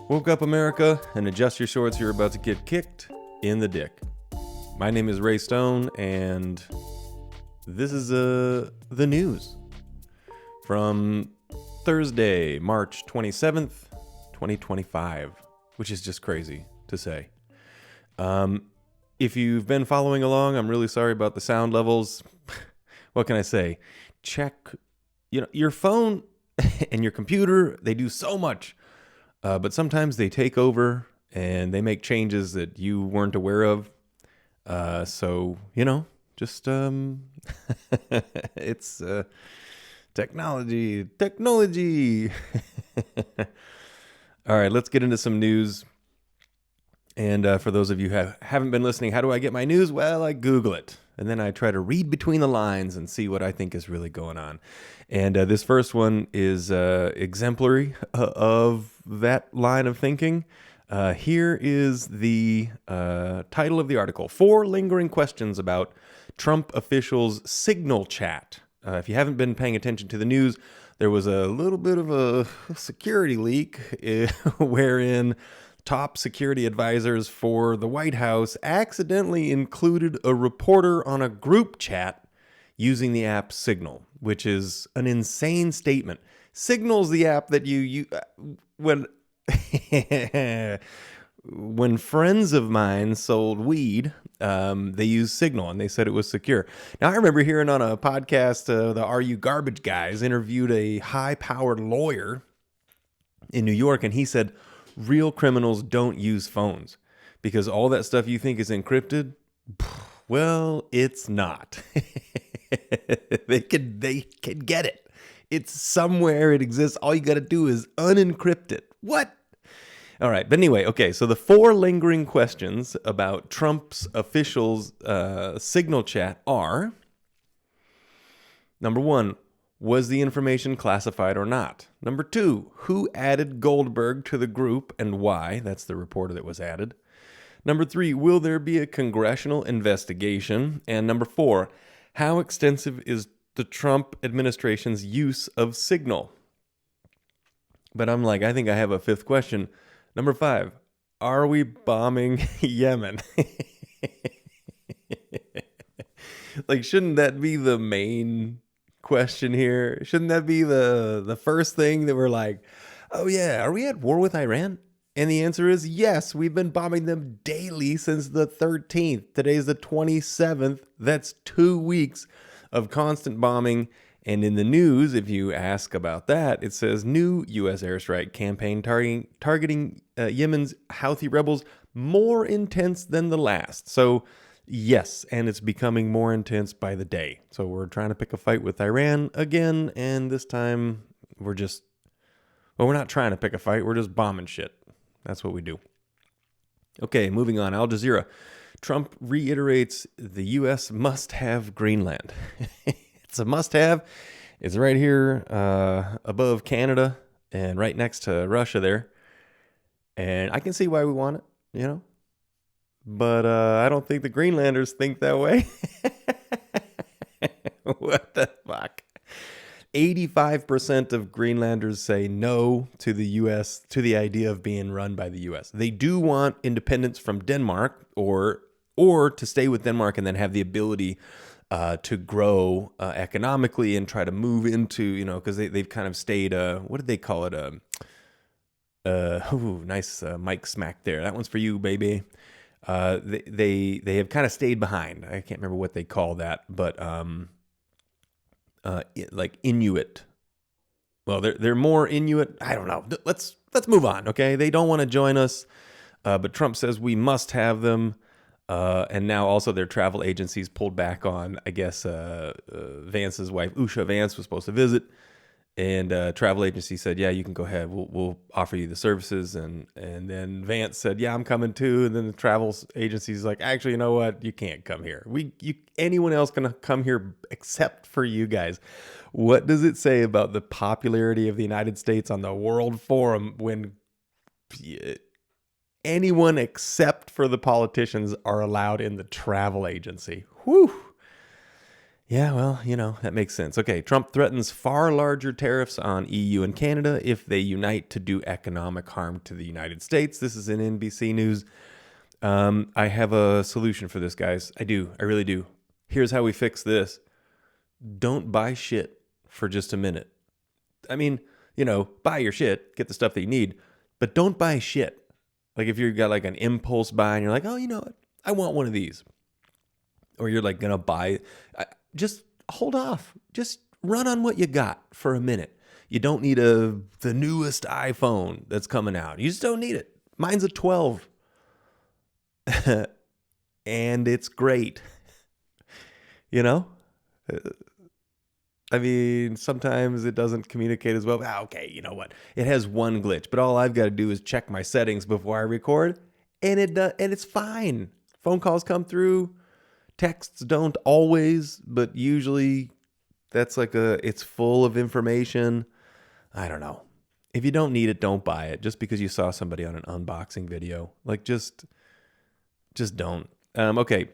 Woke up, America, and adjust your shorts. You're about to get kicked in the dick. My name is Ray Stone, and this is the news from Thursday, March 27th, 2025, which is just crazy to say. If you've been following along, I'm really sorry about the sound levels. What can I say? Check, your phone and your computer, they do so much. But sometimes they take over and they make changes that you weren't aware of. So, just, it's technology. All right, let's get into some news. And for those of you who haven't been listening, how do I get my news? Well, I Google it. And then I try to read between the lines and see what I think is really going on. And this first one is exemplary of that line of thinking. Here is the title of the article: 4 lingering questions about Trump officials' Signal chat. If you haven't been paying attention to the news, there was a little bit of a security leak wherein top security advisors for the White House accidentally included a reporter on a group chat using the app Signal, which is an insane statement. Signal's the app that you when when friends of mine sold weed, they used Signal, and they said it was secure. Now, I remember hearing on a podcast, the Are You Garbage guys interviewed a high-powered lawyer in New York, and he said real criminals don't use phones because all that stuff you think is encrypted, well, it's not. They can get it. It's somewhere, it exists. All you got to do is unencrypt it. What? All right. But anyway, okay. So the 4 lingering questions about Trump's officials' Signal chat are: number 1, was the information classified or not? Number 2, who added Goldberg to the group and why? That's the reporter that was added. Number 3, will there be a congressional investigation? And number 4, how extensive is the Trump administration's use of Signal? But I'm like, I think I have a 5th question. Number 5, are we bombing Yemen? Like, shouldn't that be the main question here? Shouldn't that be the first thing that we're like, oh yeah, are we at war with Iran? And the answer is yes. We've been bombing them daily since the 13th. Today's the 27th. That's 2 weeks of constant bombing. And in the news, if you ask about that, it says new U.S. airstrike campaign targeting Yemen's Houthi rebels more intense than the last. So yes, and it's becoming more intense by the day. So we're trying to pick a fight with Iran again, and this time we're not trying to pick a fight. We're just bombing shit. That's what we do. Okay, moving on. Al Jazeera. Trump reiterates the U.S. must have Greenland. It's a must-have. It's right here above Canada and right next to Russia there. And I can see why we want it, But I don't think the Greenlanders think that way. What the fuck? 85% of Greenlanders say no to the U.S., to the idea of being run by the U.S. They do want independence from Denmark or to stay with Denmark and then have the ability to grow economically and try to move into, because they've kind of stayed, what did they call it? Nice mic smack there. That one's for you, baby. They have kind of stayed behind. I can't remember what they call that, but like Inuit. Well, they're more Inuit. I don't know. Let's move on, okay? They don't want to join us, but Trump says we must have them. And now also their travel agencies pulled back on, I guess, Vance's wife, Usha Vance, was supposed to visit. And travel agency said, yeah, you can go ahead. We'll offer you the services. And then Vance said, yeah, I'm coming too. And then the travel agency's like, actually, you know what? You can't come here. Anyone else can come here except for you guys. What does it say about the popularity of the United States on the World Forum when anyone except for the politicians are allowed in the travel agency? Whew. Yeah, well, that makes sense. Okay, Trump threatens far larger tariffs on EU and Canada if they unite to do economic harm to the United States. This is in NBC News. I have a solution for this, guys. I do. I really do. Here's how we fix this. Don't buy shit for just a minute. I mean, buy your shit, get the stuff that you need, but don't buy shit. Like if you've got like an impulse buy and you're like, oh, you know what? I want one of these. Or you're like going to buy, just hold off. Just run on what you got for a minute. You don't need the newest iPhone that's coming out. You just don't need it. Mine's a 12. And it's great. You know? I mean, sometimes it doesn't communicate as well. Okay, you know what? It has one glitch, but all I've got to do is check my settings before I record, and it's fine. Phone calls come through. Texts don't always, but usually that's it's full of information. I don't know. If you don't need it, don't buy it just because you saw somebody on an unboxing video. Like just don't. Okay.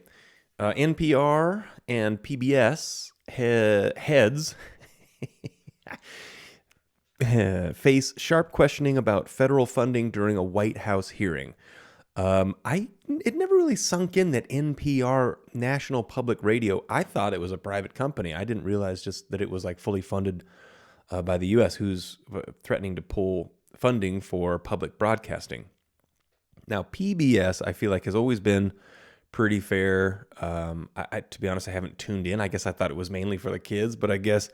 NPR and PBS heads face sharp questioning about federal funding during a White House hearing. It never really sunk in that NPR, National Public Radio, I thought it was a private company. I didn't realize just that it was like fully funded by the U.S., who's threatening to pull funding for public broadcasting. Now, PBS, I feel like, has always been pretty fair. To be honest, I haven't tuned in. I guess I thought it was mainly for the kids, but I guess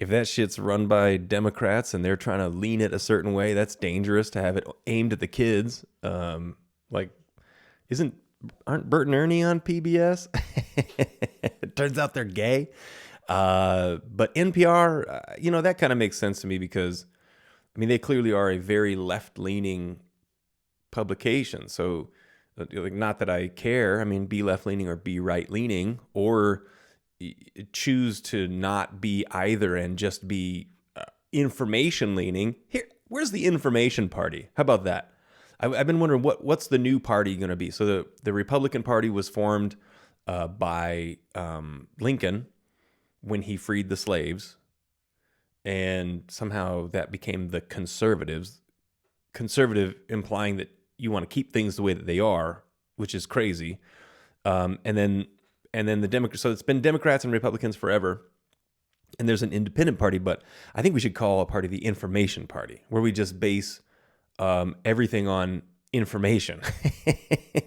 if that shit's run by Democrats and they're trying to lean it a certain way, that's dangerous to have it aimed at the kids. Aren't Bert and Ernie on PBS? It turns out they're gay. But NPR, that kind of makes sense to me because, I mean, they clearly are a very left-leaning publication. So, not that I care. I mean, be left-leaning or be right-leaning, or choose to not be either and just be information-leaning. Here, where's the information party? How about that? I've been wondering what's the new party going to be. So the Republican Party was formed by Lincoln when he freed the slaves, and somehow that became the conservatives. Conservative implying that you want to keep things the way that they are, which is crazy. And then the Democrats. So it's been Democrats and Republicans forever. And there's an independent party, but I think we should call a party the Information Party, where we just base everything on information.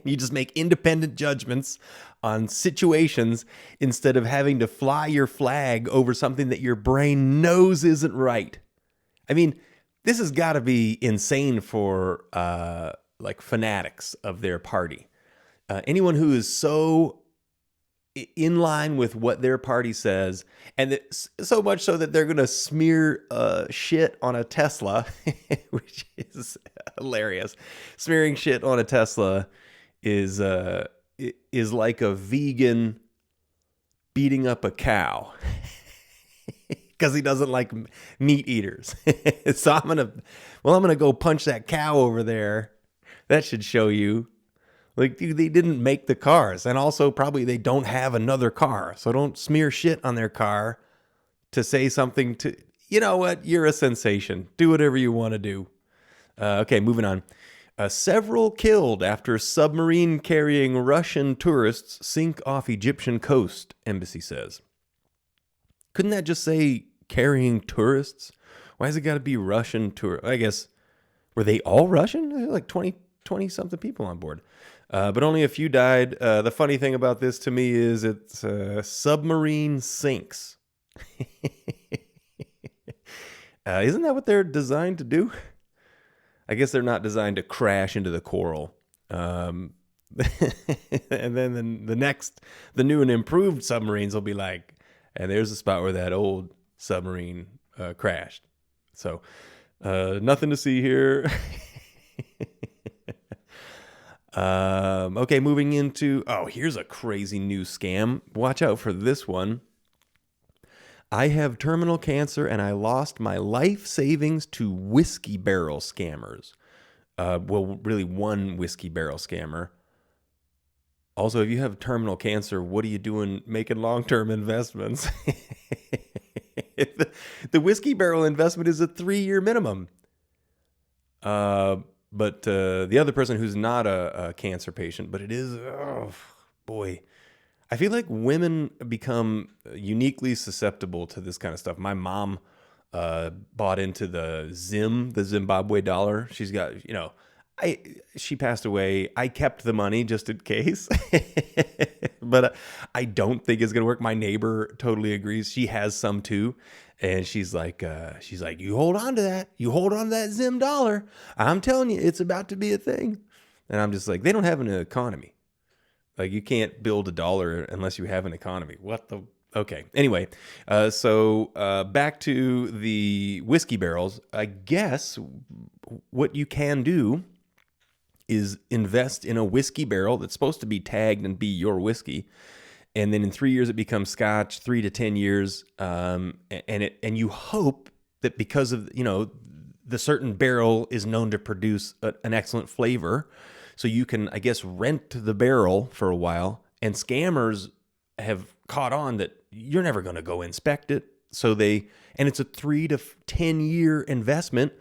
You just make independent judgments on situations instead of having to fly your flag over something that your brain knows isn't right. I mean, this has got to be insane for fanatics of their party. Anyone who is so in line with what their party says, and so much so that they're going to smear shit on a Tesla, which is hilarious. Smearing shit on a Tesla is like a vegan beating up a cow because he doesn't like meat eaters. So I'm gonna go punch that cow over there. That should show you. Like, dude, they didn't make the cars. And also, probably they don't have another car. So don't smear shit on their car to say something to, you know what? You're a sensation. Do whatever you want to do. Okay, moving on. Several killed after submarine carrying Russian tourists sink off Egyptian coast, embassy says. Couldn't that just say carrying tourists? Why has it got to be Russian tourists? I guess, were they all Russian? Like 20-something people on board. But only a few died. The funny thing about this to me is it's submarine sinks. Isn't that what they're designed to do? I guess they're not designed to crash into the coral. And then the new and improved submarines will be like, and there's a spot where that old submarine crashed. So nothing to see here. Okay, moving into, here's a crazy new scam. Watch out for this one. I have terminal cancer and I lost my life savings to whiskey barrel scammers. Well, really one whiskey barrel scammer. Also, if you have terminal cancer, what are you doing making long-term investments? The whiskey barrel investment is a 3-year minimum. Uh, but the other person who's not a cancer patient, but it is, oh boy, I feel like women become uniquely susceptible to this kind of stuff. My mom bought into the the Zimbabwe dollar. She's got, I she passed away. I kept the money just in case, but I don't think it's gonna work. My neighbor totally agrees. She has some too, and she's like, you hold on to that. You hold on to that Zim dollar. I'm telling you, it's about to be a thing. And I'm just like, they don't have an economy. Like, you can't build a dollar unless you have an economy. What the? Okay. Anyway, so back to the whiskey barrels. I guess what you can do is invest in a whiskey barrel that's supposed to be tagged and be your whiskey, and then in 3 years it becomes Scotch. 3 to 10 years, and you hope that because of the certain barrel is known to produce an excellent flavor, so you can, I guess, rent the barrel for a while. And scammers have caught on that you're never going to go inspect it, and it's a 3 to 10 year investment,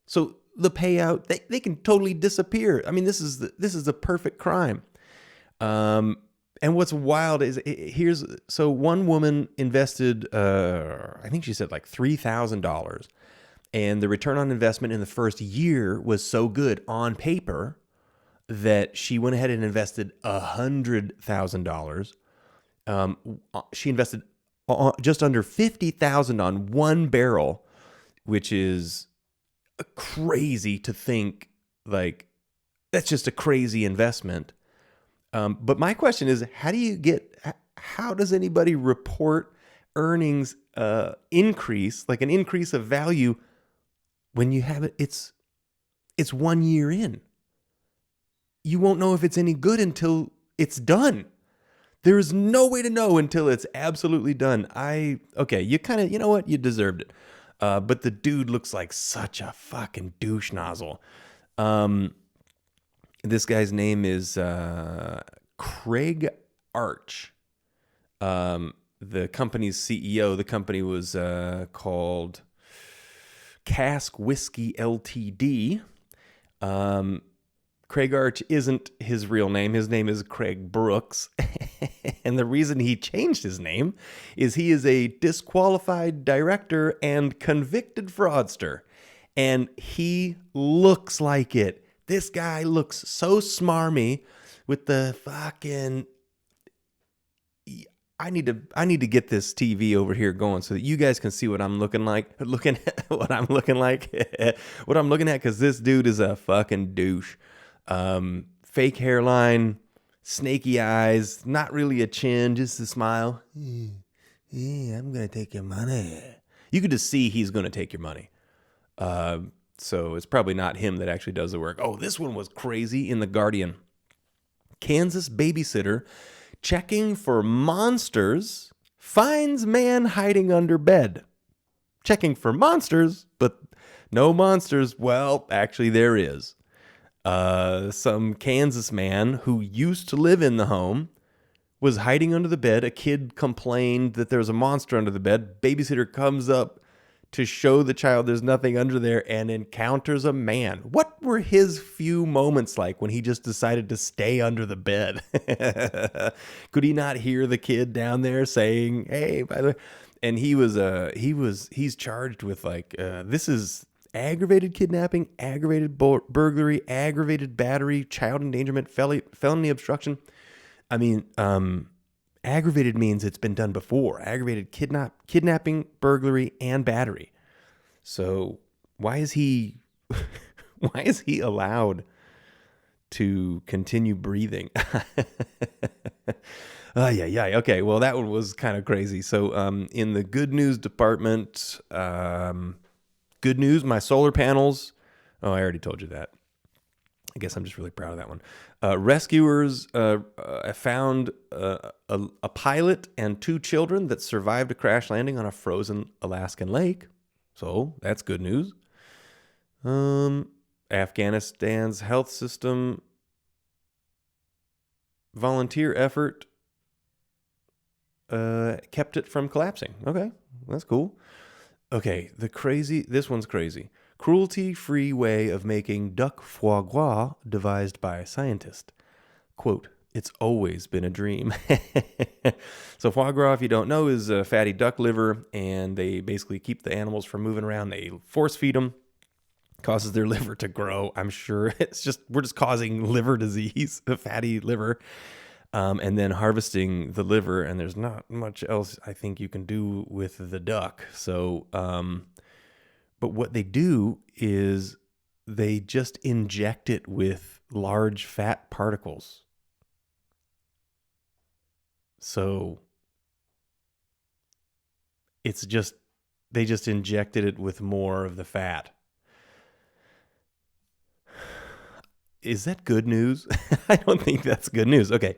so the payout, they can totally disappear. I mean, this is the perfect crime. And what's wild is so one woman invested, I think she said like $3,000, and the return on investment in the first year was so good on paper that she went ahead and invested $100,000. She invested just under $50,000 on one barrel, which is crazy to think. Like, that's just a crazy investment. But my question is, how does anybody report earnings increase, like an increase of value, when you have it's 1 year in? You won't know if it's any good until it's done. There is no way to know until it's absolutely done. Okay, you know what? You deserved it. But the dude looks like such a fucking douche nozzle. This guy's name is Craig Arch. The company's CEO. The company was called Cask Whiskey Ltd. Craig Arch isn't his real name. His name is Craig Brooks. And the reason he changed his name is he is a disqualified director and convicted fraudster. And he looks like it. This guy looks so smarmy with the fucking... I need to get this TV over here going so that you guys can see what I'm looking like. What I'm looking at, because this dude is a fucking douche. Fake hairline, snaky eyes, not really a chin, just a smile. Yeah, I'm gonna take your money. You could just see he's gonna take your money. So it's probably not him that actually does the work. Oh, this one was crazy in The Guardian. Kansas babysitter checking for monsters finds man hiding under bed. Checking for monsters, but no monsters. Well, actually there is. Some Kansas man who used to live in the home was hiding under the bed. A kid complained that there was a monster under the bed. Babysitter comes up to show the child there's nothing under there and encounters a man. What were his few moments like when he just decided to stay under the bed? Could he not hear the kid down there saying, "Hey, by the way," and he's charged with this is aggravated kidnapping, aggravated burglary, aggravated battery, child endangerment, felony obstruction. I mean, aggravated means it's been done before. Aggravated kidnapping, burglary, and battery. So why is he allowed to continue breathing? Yeah. Okay, well, that one was kind of crazy. So in the good news department, good news, my solar panels. Oh, I already told you that. I guess I'm just really proud of that one. Rescuers found a pilot and 2 children that survived a crash landing on a frozen Alaskan lake. So that's good news. Afghanistan's health system volunteer effort kept it from collapsing. Okay, that's cool. Okay, this one's crazy. Cruelty-free way of making duck foie gras devised by a scientist. Quote, it's always been a dream. So foie gras, if you don't know, is a fatty duck liver, and they basically keep the animals from moving around. They force feed them, causes their liver to grow. I'm sure we're just causing liver disease, a fatty liver, and then harvesting the liver. And there's not much else I think you can do with the duck. So, but what they do is they just inject it with large fat particles. So they just injected it with more of the fat. Is that good news? I don't think that's good news. Okay.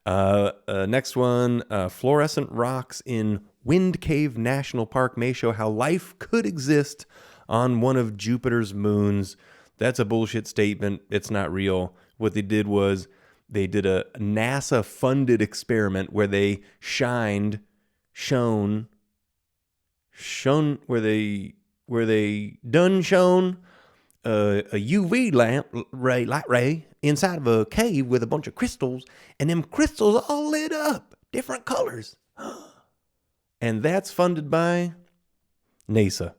Next one, fluorescent rocks in Wind Cave National Park may show how life could exist on one of Jupiter's moons. That's a bullshit statement. It's not real. What they did was they did a NASA-funded experiment where they shone where they done shone a UV light ray inside of a cave with a bunch of crystals, and them crystals all lit up different colors. And that's funded by NASA.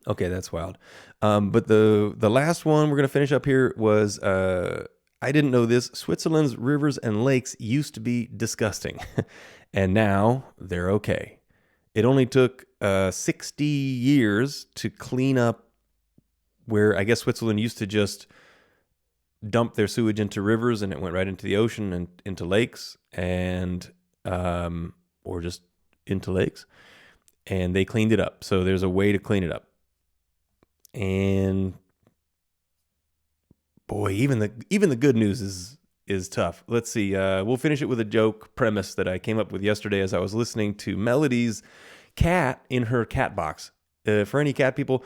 Okay, that's wild. But the last one we're going to finish up here was, I didn't know this, Switzerland's rivers and lakes used to be disgusting, and now they're okay. It only took 60 years to clean up where I guess Switzerland used to just dump their sewage into rivers, and it went right into the ocean and into lakes, and or just into lakes, and they cleaned it up. So there's a way to clean it up. And boy, even the good news is tough. Let's see. We'll finish it with a joke premise that I came up with yesterday as I was listening to Melody's cat in her cat box. For any cat people,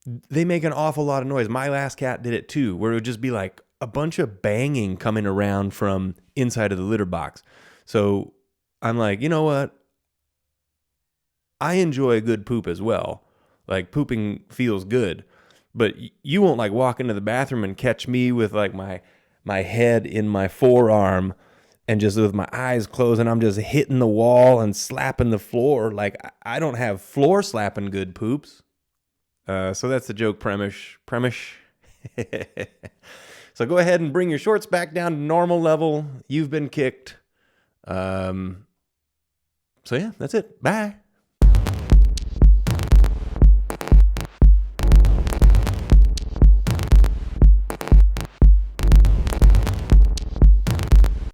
they make an awful lot of noise. My last cat did it too, where it would just be like a bunch of banging coming around from inside of the litter box. So I'm like, you know what? I enjoy a good poop as well. Like, pooping feels good. But you won't like walk into the bathroom and catch me with like my head in my forearm and just with my eyes closed, and I'm just hitting the wall and slapping the floor. Like, I don't have floor slapping good poops. So that's the joke premise. So go ahead and bring your shorts back down to normal level. You've been kicked. So yeah, that's it. Bye.